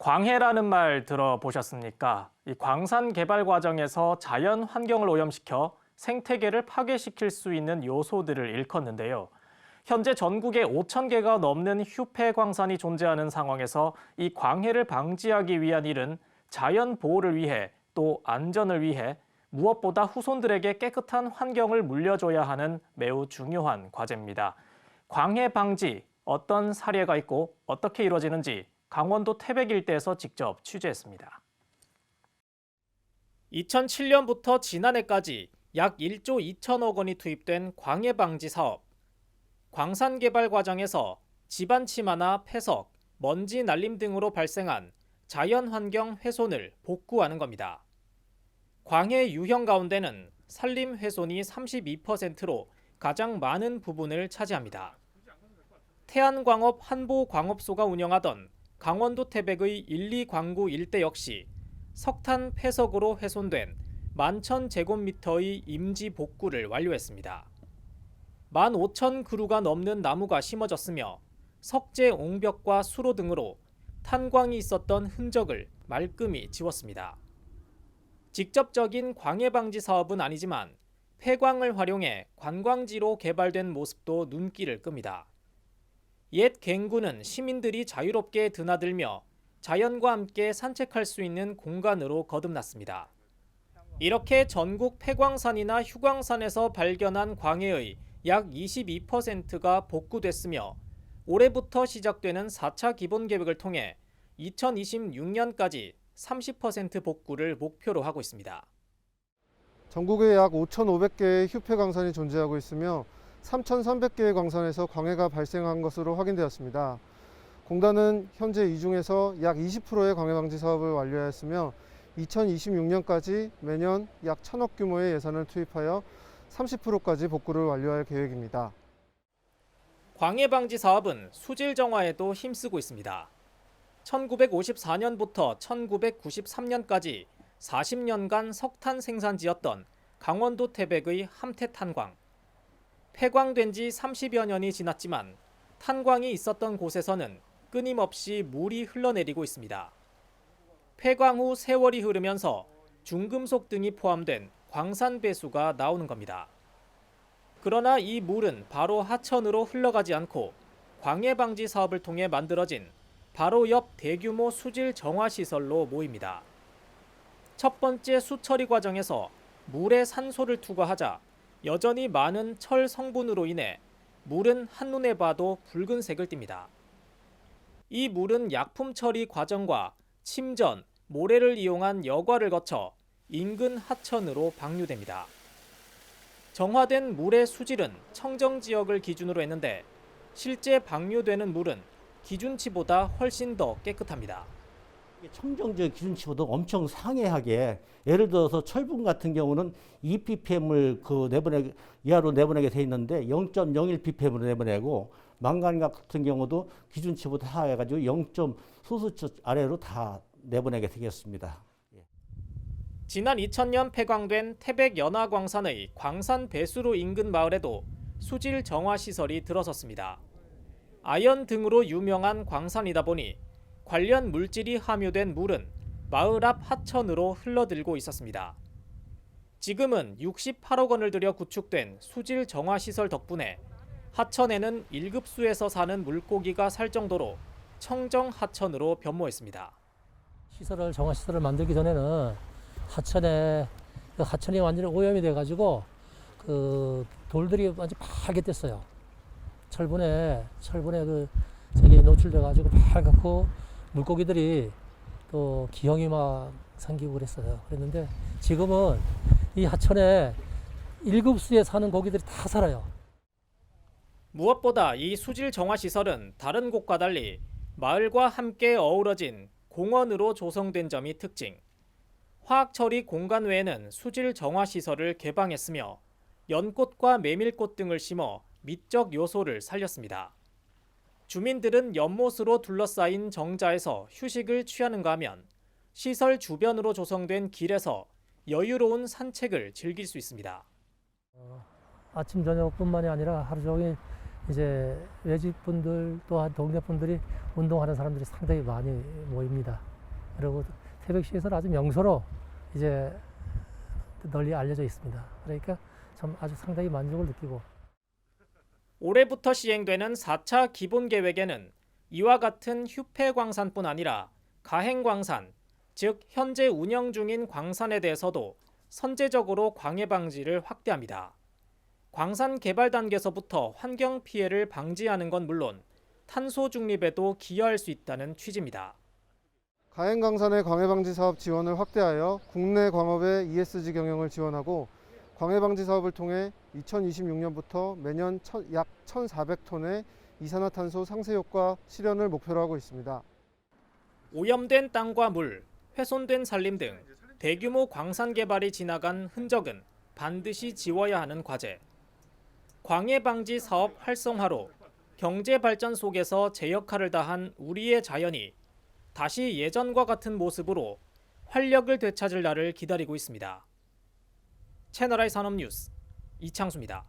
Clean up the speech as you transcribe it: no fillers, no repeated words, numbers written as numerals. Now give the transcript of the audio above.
광해라는 말 들어보셨습니까? 이 광산 개발 과정에서 자연 환경을 오염시켜 생태계를 파괴시킬 수 있는 요소들을 일컫는데요. 현재 전국에 5,000개가 넘는 휴폐 광산이 존재하는 상황에서 이 광해를 방지하기 위한 일은 자연 보호를 위해 또 안전을 위해 무엇보다 후손들에게 깨끗한 환경을 물려줘야 하는 매우 중요한 과제입니다. 광해 방지, 어떤 사례가 있고 어떻게 이루어지는지 강원도 태백 일대에서 직접 취재했습니다. 2007년부터 지난해까지 약 1조 2천억 원이 투입된 광해 방지 사업. 광산 개발 과정에서 지반 침하나 폐석, 먼지 날림 등으로 발생한 자연 환경 훼손을 복구하는 겁니다. 광해 유형 가운데는 산림 훼손이 32%로 가장 많은 부분을 차지합니다. 태안광업 한보광업소가 운영하던 강원도 태백의 1, 2광구 일대 역시 석탄 폐석으로 훼손된 11,000제곱미터의 임지 복구를 완료했습니다. 15,000그루가 넘는 나무가 심어졌으며 석재 옹벽과 수로 등으로 탄광이 있었던 흔적을 말끔히 지웠습니다. 직접적인 광해 방지 사업은 아니지만 폐광을 활용해 관광지로 개발된 모습도 눈길을 끕니다. 옛 갱구는 시민들이 자유롭게 드나들며 자연과 함께 산책할 수 있는 공간으로 거듭났습니다. 이렇게 전국 폐광산이나 휴광산에서 발견한 광해의 약 22%가 복구됐으며 올해부터 시작되는 4차 기본계획을 통해 2026년까지 30% 복구를 목표로 하고 있습니다. 전국에 약 5,500개의 휴폐 광산이 존재하고 있으며 3,300개의 광산에서 광해가 발생한 것으로 확인되었습니다. 공단은 현재 이 중에서 약 20%의 광해 방지 사업을 완료하였으며 2026년까지 매년 약 1,000억 규모의 예산을 투입하여 30%까지 복구를 완료할 계획입니다. 광해 방지 사업은 수질 정화에도 힘쓰고 있습니다. 1954년부터 1993년까지 40년간 석탄 생산지였던 강원도 태백의 함태 탄광. 폐광된 지 30여 년이 지났지만 탄광이 있었던 곳에서는 끊임없이 물이 흘러내리고 있습니다. 폐광 후 세월이 흐르면서 중금속 등이 포함된 광산 배수가 나오는 겁니다. 그러나 이 물은 바로 하천으로 흘러가지 않고 광해 방지 사업을 통해 만들어진 바로 옆 대규모 수질 정화 시설로 모입니다. 첫 번째 수처리 과정에서 물에 산소를 투과하자 여전히 많은 철 성분으로 인해 물은 한눈에 봐도 붉은색을 띱니다. 이 물은 약품 처리 과정과 침전, 모래를 이용한 여과를 거쳐 인근 하천으로 방류됩니다. 정화된 물의 수질은 청정 지역을 기준으로 했는데 실제 방류되는 물은 기준치보다 훨씬 더 깨끗합니다. 청정지역 기준치보다 엄청 상이하게, 예를 들어서 철분 같은 경우는 2ppm을 이하로 내보내게 돼 있는데 0.01ppm으로 내보내고, 망간 같은 경우도 기준치보다 하해가지고 0.수수치 아래로 다 내보내게 되겠습니다. 지난 2000년 폐광된 태백 연화광산의 광산 배수로 인근 마을에도 수질 정화 시설이 들어섰습니다. 아연 등으로 유명한 광산이다 보니 관련 물질이 함유된 물은 마을 앞 하천으로 흘러들고 있었습니다. 지금은 68억 원을 들여 구축된 수질 정화 시설 덕분에 하천에는 1급수에서 사는 물고기가 살 정도로 청정 하천으로 변모했습니다. 정화 시설을 만들기 전에는 하천이 완전히 오염이 돼가지고 그 돌들이 완전 파랗게 떴어요. 철분에 저기 노출돼가지고 파랗고 물고기들이 또 기형이 막 생기고 그랬어요. 그랬는데 지금은 이 하천에 1급수에 사는 고기들이 다 살아요. 무엇보다 이 수질 정화 시설은 다른 곳과 달리 마을과 함께 어우러진 공원으로 조성된 점이 특징. 화학 처리 공간 외에는 수질 정화 시설을 개방했으며 연꽃과 메밀꽃 등을 심어 미적 요소를 살렸습니다. 주민들은 연못으로 둘러싸인 정자에서 휴식을 취하는가 하면 시설 주변으로 조성된 길에서 여유로운 산책을 즐길 수 있습니다. 아침 저녁뿐만이 아니라 하루 종일 이제 외집 분들 또한 동네 분들이 운동하는 사람들이 상당히 많이 모입니다. 그리고 태백시에서는 아주 명소로 이제 널리 알려져 있습니다. 그러니까 참 아주 상당히 만족을 느끼고. 올해부터 시행되는 4차 기본계획에는 이와 같은 휴폐광산뿐 아니라 가행광산, 즉 현재 운영 중인 광산에 대해서도 선제적으로 광해 방지를 확대합니다. 광산 개발 단계에서부터 환경 피해를 방지하는 건 물론 탄소 중립에도 기여할 수 있다는 취지입니다. 가행광산의 광해방지 사업 지원을 확대하여 국내 광업의 ESG 경영을 지원하고 광해방지 사업을 통해 2026년부터 매년 약 1,400톤의 이산화탄소 상쇄 효과 실현을 목표로 하고 있습니다. 오염된 땅과 물, 훼손된 산림 등 대규모 광산 개발이 지나간 흔적은 반드시 지워야 하는 과제. 광해 방지 사업 활성화로 경제 발전 속에서 제 역할을 다한 우리의 자연이 다시 예전과 같은 모습으로 활력을 되찾을 날을 기다리고 있습니다. 채널I 산업뉴스 이창수입니다.